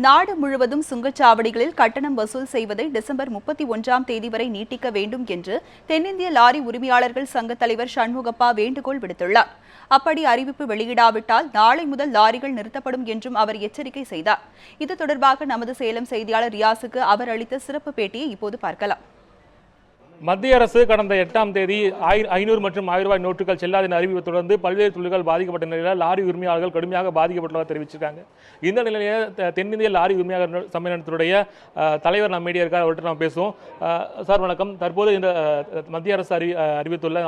நாடு முழுவதும் சுங்கச்சாவடிகளில் கட்டணம் வசூல் செய்வதை டிசம்பர் 31ஆம் தேதி வரை நீட்டிக்க வேண்டும் என்று தென்னிந்திய லாரி உரிமையாளர்கள் சங்க தலைவர் சண்முகப்பா வேண்டுகோள் விடுத்துள்ளார். அப்படி அறிவிப்பு வெளியிடாவிட்டால் நாளை முதல் லாரிகள் நிறுத்தப்படும் என்றும் அவர் எச்சரிக்கை செய்தார். இது தொடர்பாக நமது சேலம் செய்தியாளர் ரியாஸுக்கு அவர் அளித்த சிறப்பு பேட்டியை இப்போது பார்க்கலாம். மத்திய அரசு கடந்த 8ஆம் தேதி 500 மற்றும் 1000 ரூபாய் நோட்டுகள் செல்லாத அறிவிப்பை தொடர்ந்து பல்வேறு தொழில்கள் பாதிக்கப்பட்ட நிலையில் லாரி உரிமையாளர்கள் கடுமையாக பாதிக்கப்பட்டுள்ளதாக தெரிவிச்சிருக்காங்க. இந்த நிலையிலே தென்னிந்திய லாரி உரிமையாளர் சம்மேளனத்துடைய தலைவர் நம்ம மீடியா இருக்கார், அவர்கிட்ட நம்ம பேசுவோம். சார் வணக்கம். தற்போது இந்த மத்திய அரசு அறிவித்துள்ள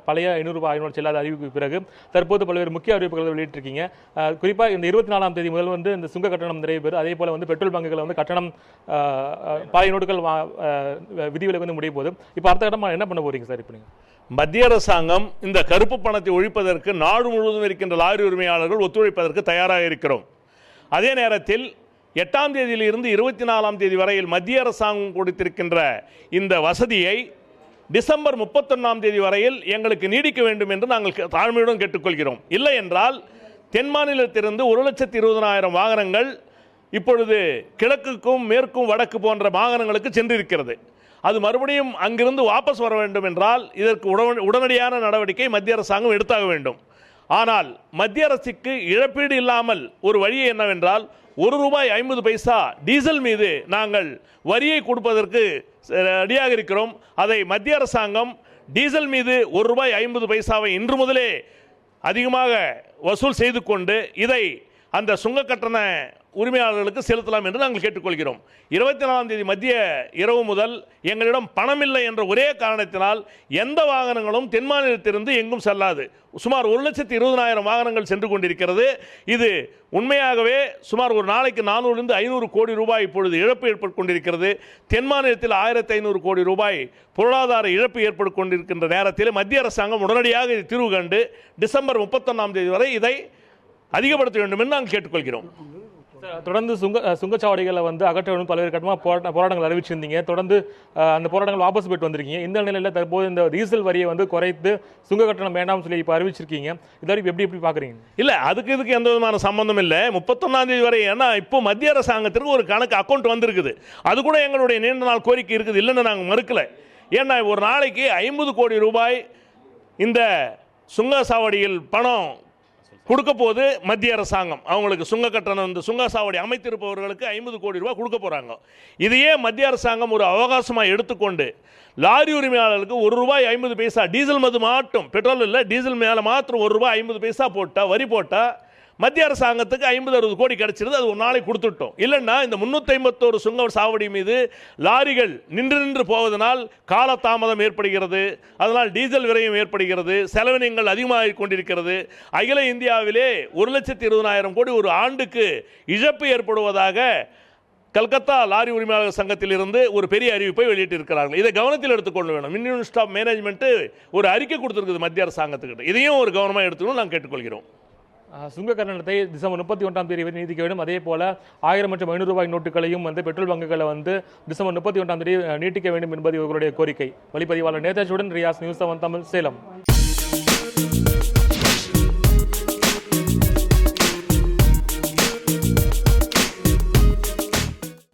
பழைய 500 ரூபாய் நோட்டு செல்லாத அறிவிப்பு பிறகு தற்போது பல்வேறு முக்கிய அறிவிப்புகளை வெளியிட்டிருக்கீங்க. குறிப்பாக இந்த 24ஆம் தேதி முதல் இந்த சுங்க கட்டணம் நிறைவு பெறும். அதே போல பெட்ரோல் பங்குகள் கட்டணம் பழைய நோட்டுகள் விதிவிலக்கு முடிய போது இப்போ அடுத்த கட்டமா என்ன பண்ண போறீங்க சார்? இப்போ மத்திய அரசாங்கம் இந்த கருப்பு பணத்தை ஒழிப்பதற்கு நாடு முழுவதும் இருக்கின்ற லாரி உரிமையாளர்கள் ஒத்துழைப்பதற்கு தயாராக இருக்கிறோம். அதே நேரத்தில் 8ஆம் தேதியிலிருந்து 24ஆம் தேதி வரையில் மத்திய அரசாங்கம் கொடுத்திருக்கின்ற இந்த வசதியை டிசம்பர் 31ஆம் தேதி வரையில் எங்களுக்கு நீடிக்க வேண்டும் என்று நாங்கள் தாழ்மையுடன் கேட்டுக்கொள்கிறோம். இல்லை என்றால் தென் மாநிலத்திலிருந்து 1,20,000 வாகனங்கள் இப்பொழுது கிழக்குக்கும் மேற்கும் வடக்கு போன்ற வாகனங்களுக்கு சென்றிருக்கிறது. அது மறுபடியும் அங்கிருந்து வாபஸ் வர வேண்டும் என்றால் இதற்கு உடனடியான நடவடிக்கை மத்திய அரசாங்கம் எடுத்தாக வேண்டும். ஆனால் மத்திய அரசுக்கு இழப்பீடு இல்லாமல் ஒரு வழி என்னவென்றால் ₹1.50 டீசல் மீது நாங்கள் வரியை கொடுப்பதற்கு ரெடியாக இருக்கிறோம். அதை மத்திய அரசாங்கம் டீசல் மீது ₹1.50 இன்று முதலே அதிகமாக வசூல் செய்து கொண்டு இதை அந்த சுங்க கட்டண உரிமையாளர்களுக்கு செலுத்தலாம் என்று நாங்கள் கேட்டுக்கொள்கிறோம். 24ஆம் தேதி மத்திய இரவு முதல் எங்களிடம் பணம் இல்லை என்ற ஒரே காரணத்தினால் எந்த வாகனங்களும் தென் மாநிலத்திலிருந்து எங்கும் செல்லாது. சுமார் 1,20,000 வாகனங்கள் சென்று கொண்டிருக்கிறது. இது உண்மையாகவே சுமார் ஒரு நாளைக்கு 400-500 கோடி ரூபாய் இப்பொழுது இழப்பு ஏற்பட்டு கொண்டிருக்கிறது. தென் மாநிலத்தில் 1,500 கோடி ரூபாய் பொருளாதார இழப்பு ஏற்பட்டு கொண்டிருக்கின்ற நேரத்தில் மத்திய அரசாங்கம் உடனடியாக இது தீர்வு கண்டு டிசம்பர் 31ஆம் தேதி வரை இதை அதிகப்படுத்த வேண்டும் என்று நாங்கள் கேட்டுக்கொள்கிறோம். தொடர்ந்து சுங்கச்சாவடிகளை அகற்ற வேண்டும் பல்வேறு கட்டமாக போராட்டங்கள் அறிவிச்சிருந்தீங்க. தொடர்ந்து அந்த போராட்டங்கள் வாபஸ் போயிட்டு வந்திருக்கீங்க. இந்த நிலையில் தற்போது இந்த டீசல் வரியை குறைத்து சுங்க கட்டணம் வேண்டாம் சொல்லி இப்போ அறிவிச்சிருக்கீங்க. இதை எப்படி பார்க்குறீங்க? இல்லை, இதுக்கு எந்த விதமான சம்பந்தம் இல்லை. 31ஆம் தேதி வரை. ஏன்னா இப்போ மத்திய அரசாங்கத்திற்கு ஒரு கணக்கு அக்கௌண்ட் வந்திருக்குது. அது கூட எங்களுடைய நீண்ட நாள் கோரிக்கை இருக்குது, இல்லைன்னு நாங்கள் மறுக்கல. ஏன்னா ஒரு நாளைக்கு 50 கோடி ரூபாய் இந்த சுங்கச்சாவடியில் பணம் கொடுக்க போது மத்திய அரசாங்கம் அவங்களுக்கு சுங்க கட்டணம் இந்த சுங்கச்சாவடி அமைத்திருப்பவர்களுக்கு 50 கோடி ரூபாய் கொடுக்க போகிறாங்க. இதையே மத்திய அரசாங்கம் ஒரு அவகாசமாக எடுத்துக்கொண்டு லாரி உரிமையாளர்களுக்கு ₹1.50 டீசல் மது மாட்டும், பெட்ரோல் இல்லை டீசல் மேலே மாத்திரம் ₹1.50 போட்டால் வரி போட்டால் மத்திய அரசாங்கத்துக்கு 50-60 கோடி கிடைச்சிருது. அது ஒரு நாளைக்கு கொடுத்துட்டோம். இல்லைன்னா இந்த 351 சுங்க சாவடி மீது லாரிகள் நின்று போவதனால் காலதாமதம் ஏற்படுகிறது. அதனால் டீசல் விரயம் ஏற்படுகிறது. செலவினங்கள் அதிகமாக கொண்டிருக்கிறது. அகில இந்தியாவிலே 1,20,000 கோடி ஒரு ஆண்டுக்கு இழப்பு ஏற்படுவதாக கல்கத்தா லாரி உரிமையாளர் சங்கத்தில் இருந்து ஒரு பெரிய அறிவிப்பை வெளியிட்டிருக்கிறார்கள். இதை கவனத்தில் எடுத்துக்கொள்ள வேண்டும். மினிஸ்ட்ரி ஆஃப் மேனேஜ்மெண்ட் ஒரு அறிக்கை கொடுத்திருக்குது மத்திய அரசாங்கத்துக்கிட்ட. இதையும் ஒரு கவனமாக எடுத்துக்கணும் நாங்கள் கேட்டுக்கொள்கிறோம். சுங்க கட்டணத்தை டிசம்பர் 31ஆம் தேதி வரை நீடிக்க வேண்டும். அதே போல 1000 மற்றும் 500 ரூபாய் நோட்டுகளையும் பெட்ரோல் பங்குகளை டிசம்பர் 31ஆம் தேதி நீட்டிக்க வேண்டும் என்பது இவர்களுடைய கோரிக்கை. ஒளிப்பதிவாளர் நேதாஜுடன் ரியாஸ், நியூஸ் 7 தமிழ், சேலம்.